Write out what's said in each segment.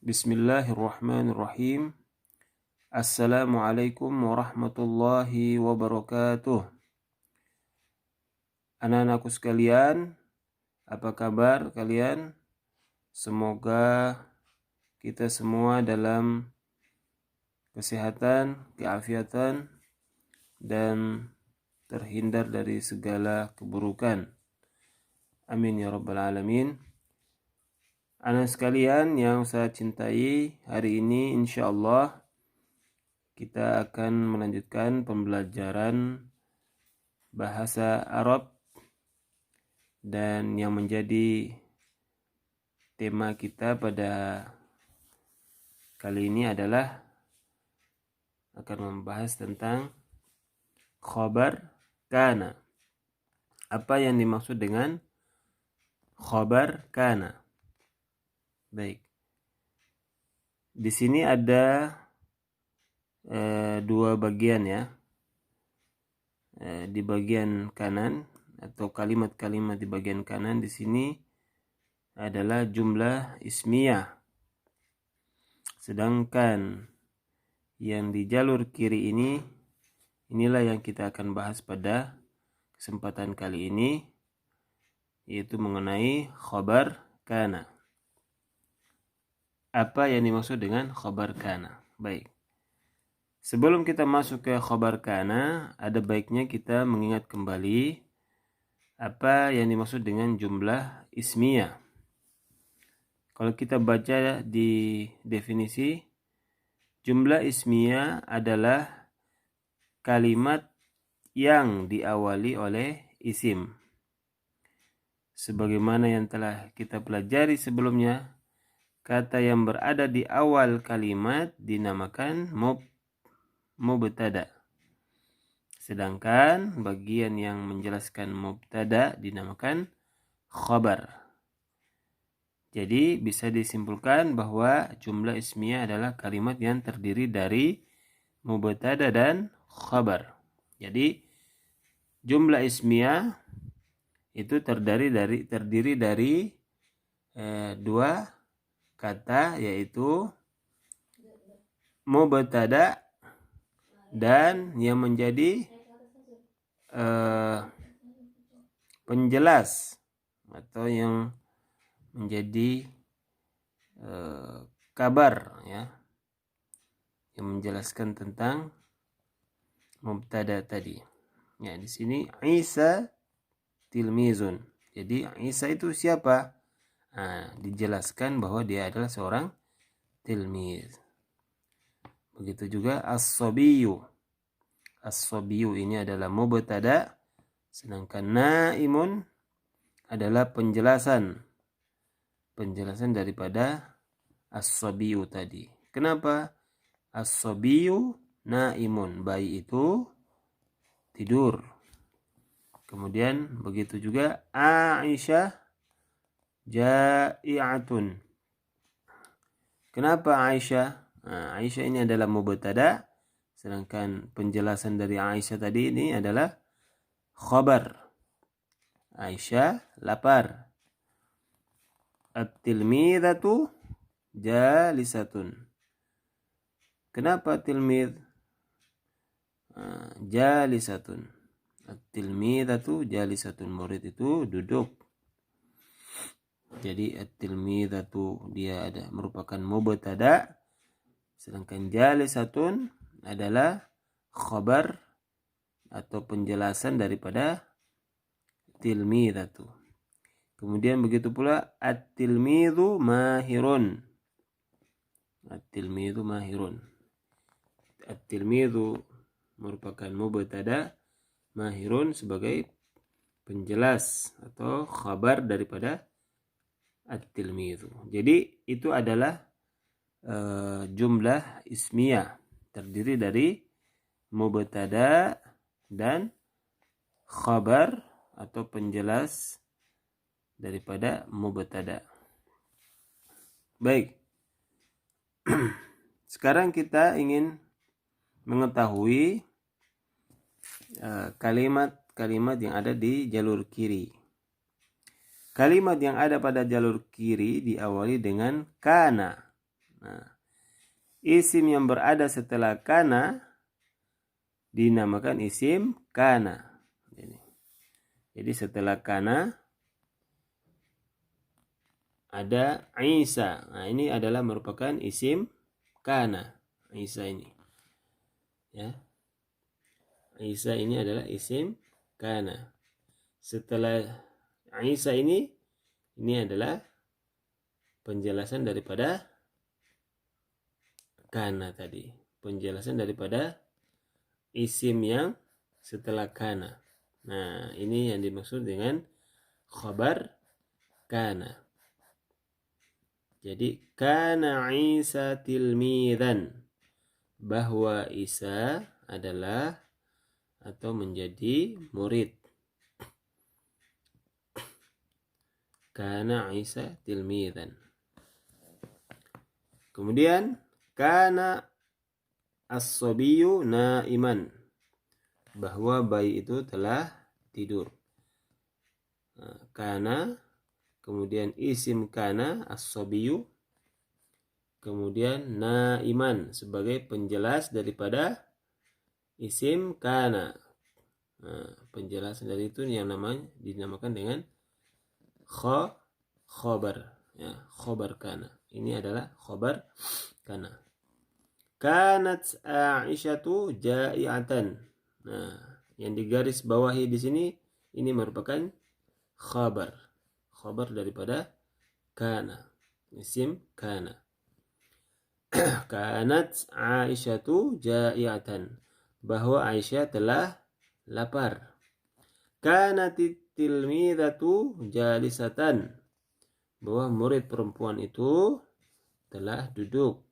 Bismillahirrahmanirrahim. Assalamualaikum warahmatullahi wabarakatuh. Anak-anakku sekalian, apa kabar kalian? Semoga kita semua dalam kesehatan, keafiatan, dan terhindar dari segala keburukan. Amin ya rabbal alamin. Anak sekalian yang saya cintai, hari ini insyaallah kita akan melanjutkan pembelajaran bahasa Arab, dan yang menjadi tema kita pada kali ini adalah akan membahas tentang khabar kana. Apa yang dimaksud dengan khabar kana? Baik. Di sini ada dua bagian ya. Di bagian kanan atau kalimat-kalimat di bagian kanan di sini adalah jumlah ismiyah. Sedangkan yang di jalur kiri inilah yang kita akan bahas pada kesempatan kali ini, yaitu mengenai khabar kana. Apa yang dimaksud dengan khabar kana? Baik. Sebelum kita masuk ke khabar kana, ada baiknya kita mengingat kembali apa yang dimaksud dengan jumlah ismiyah. Kalau kita baca di definisi, jumlah ismiyah adalah kalimat yang diawali oleh isim. Sebagaimana yang telah kita pelajari sebelumnya, kata yang berada di awal kalimat dinamakan mubtada. Sedangkan bagian yang menjelaskan mubtada dinamakan khabar. Jadi bisa disimpulkan bahwa jumlah ismiyah adalah kalimat yang terdiri dari mubtada dan khabar. Jadi jumlah ismiyah itu terdiri dari dua kata, yaitu mubtada dan yang menjadi penjelas atau yang menjadi kabar ya, yang menjelaskan tentang mubtada tadi. Ya, di sini Isa tilmizun. Jadi Isa itu siapa? Nah, dijelaskan bahwa dia adalah seorang tilmiz. Begitu juga as-sabiyyu. As-sabiyyu ini adalah mubtada, sedangkan naimun adalah penjelasan daripada as-sabiyyu tadi. Kenapa? As-sabiyyu naimun, bayi itu tidur. Kemudian begitu juga Aisyah ja'i'atun. Kenapa Aisyah? Nah, Aisyah ini adalah mubtada, sedangkan penjelasan dari Aisyah tadi ini adalah khabar. Aisyah lapar. At-tilmidatu jalisatun. Kenapa tilmid? Jalisatun. At-tilmidatu jalisatun, murid itu duduk. Jadi at-tilmidatu dia merupakan mubtada, sedangkan jalisatun adalah khabar atau penjelasan daripada tilmidatu. Kemudian begitu pula at-tilmidhu mahirun. At-tilmidhu mahirun. At-tilmidhu merupakan mubtada, mahirun sebagai penjelas atau khabar daripada at-tilmidhu. Jadi itu adalah jumlah ismiyah, terdiri dari mubtada dan khabar atau penjelas daripada mubtada. Baik. Sekarang kita ingin mengetahui kalimat-kalimat yang ada di jalur kiri. Kalimat yang ada pada jalur kiri diawali dengan kana. Nah, isim yang berada setelah kana dinamakan isim kana. Jadi setelah kana ada Isa. Nah, ini adalah merupakan isim kana. Isa ini. Ya. Isa ini adalah isim kana. Setelah Isa ini adalah penjelasan daripada kana tadi. Penjelasan daripada isim yang setelah kana. Nah, ini yang dimaksud dengan khabar kana. Jadi kana Isa tilmidan, bahwa Isa adalah atau menjadi murid. Kana Isa tilmidan. Kemudian kana as-sabiyyu naiman, bahwa bayi itu telah tidur. Kana, kemudian isim kana as-sabiyyu, kemudian naiman sebagai penjelas daripada isim kana. Penjelasan dari itu yang dinamakan dengan khobar, ya, khobar kana. Ini adalah khobar kana. Kanat Aisyatu ja'iatan. Nah, yang digaris bawahi di sini ini merupakan khabar daripada kana, isim kana. Kanat Aisyatu ja'iatan, bahwa Aisyah telah lapar. Kanatit tilmidatu jalisatan, bahwa murid perempuan itu telah duduk.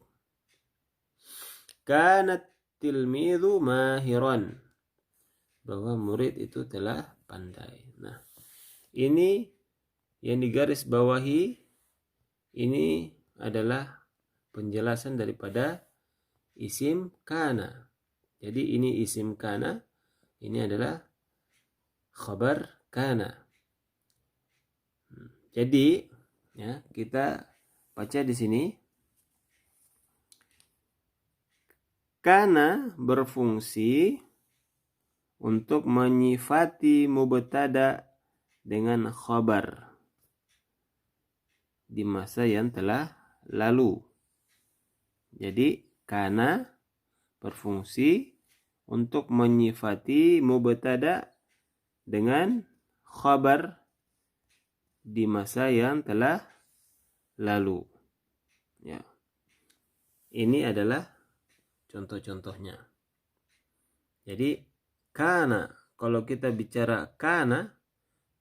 Kanat tilmidu mahiran, bahwa murid itu telah pandai. Nah, ini yang digaris bawahi ini adalah penjelasan daripada isim kana. Jadi ini isim kana, ini adalah khabar kana. Jadi ya, kita baca di sini. Kana berfungsi untuk menyifati mubtada dengan khabar di masa yang telah lalu. Jadi kana berfungsi untuk menyifati mubtada dengan khabar di masa yang telah lalu. Ya. Ini adalah contoh-contohnya. Jadi kana, kalau kita bicara kana,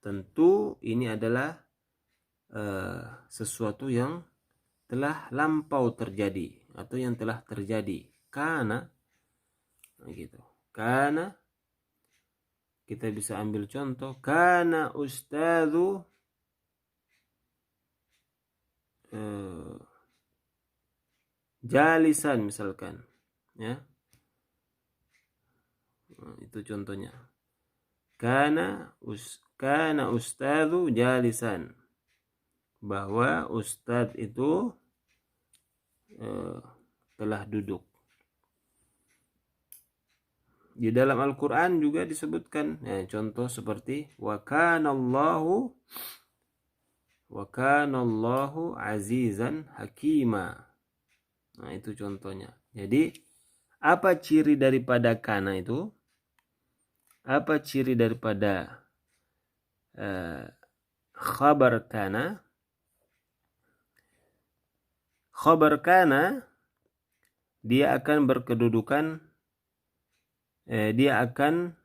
tentu ini adalah sesuatu yang telah lampau terjadi atau yang telah terjadi. Kana, gitu. Kana, kita bisa ambil contoh. Kana ustadzu jalisan misalkan, ya. Itu contohnya. Kana ustadzu jalisan, bahwa ustadz itu telah duduk. Di dalam Al-Quran juga disebutkan, ya, contoh seperti wa kanallahu azizan hakima. Nah, itu contohnya. Jadi apa ciri daripada kana itu? Apa ciri daripada khabar kana? Khabar kana, dia akan berkedudukan, dia akan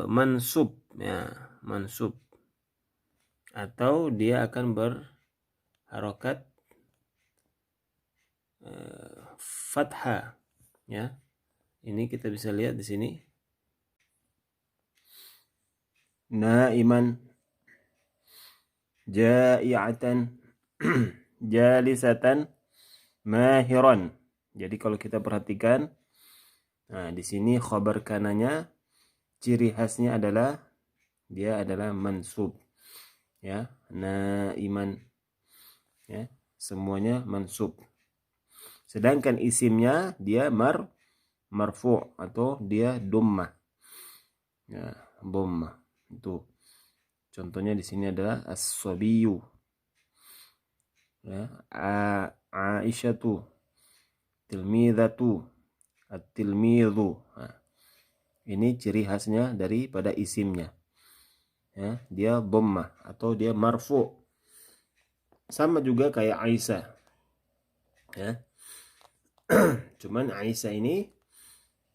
mansub, ya, mansub, atau dia akan berharokat fathah, ya. Ini kita bisa lihat di sini. Naiman, ja'iatan, jalisatan, mahiran. Jadi kalau kita perhatikan, nah di sini khabar kananya ciri khasnya adalah dia adalah mansub, ya, naiman, ya. semuanya mansub. Sedangkan isimnya dia marfu' atau dia dhammah. Ya, dhammah. Itu contohnya di sini adalah as-sabiyyu. Ya, Aisyatu, tilmidatu, at-tilmidhu. Nah, ini ciri khasnya daripada isimnya. Ya, dia dhammah atau dia marfu'. Sama juga kayak Aisyah. Ya. Cuman Aisyah ini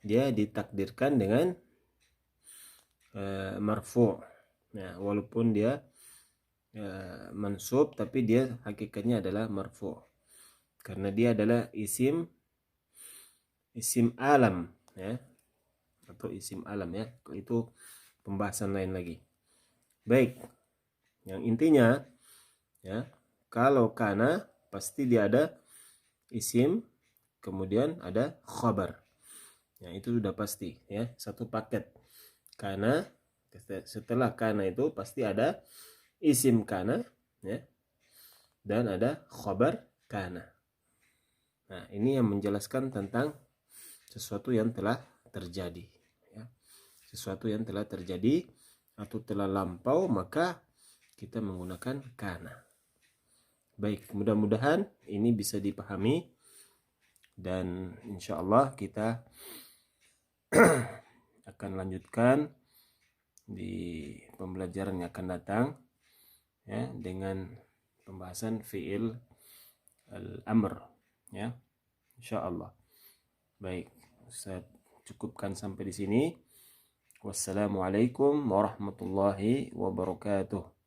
dia ditakdirkan dengan marfu'. Nah, walaupun dia mansub, tapi dia hakikatnya adalah marfu'. Karena dia adalah isim alam, ya, atau isim alam, ya. Itu pembahasan lain lagi. Baik. Yang intinya, ya, kalau kana pasti dia ada isim, kemudian ada khabar. Ya, itu sudah pasti, ya, satu paket. Kana, setelah kana itu pasti ada isim kana, ya, dan ada khabar kana. Nah, ini yang menjelaskan tentang sesuatu yang telah terjadi, ya. Sesuatu yang telah terjadi atau telah lampau, maka kita menggunakan kana. Baik, mudah-mudahan ini bisa dipahami, dan insya Allah kita akan lanjutkan di pembelajaran yang akan datang, ya, dengan pembahasan fi'il al-amr, ya, insya Allah. Baik, saya cukupkan sampai di sini. Wassalamualaikum warahmatullahi wabarakatuh.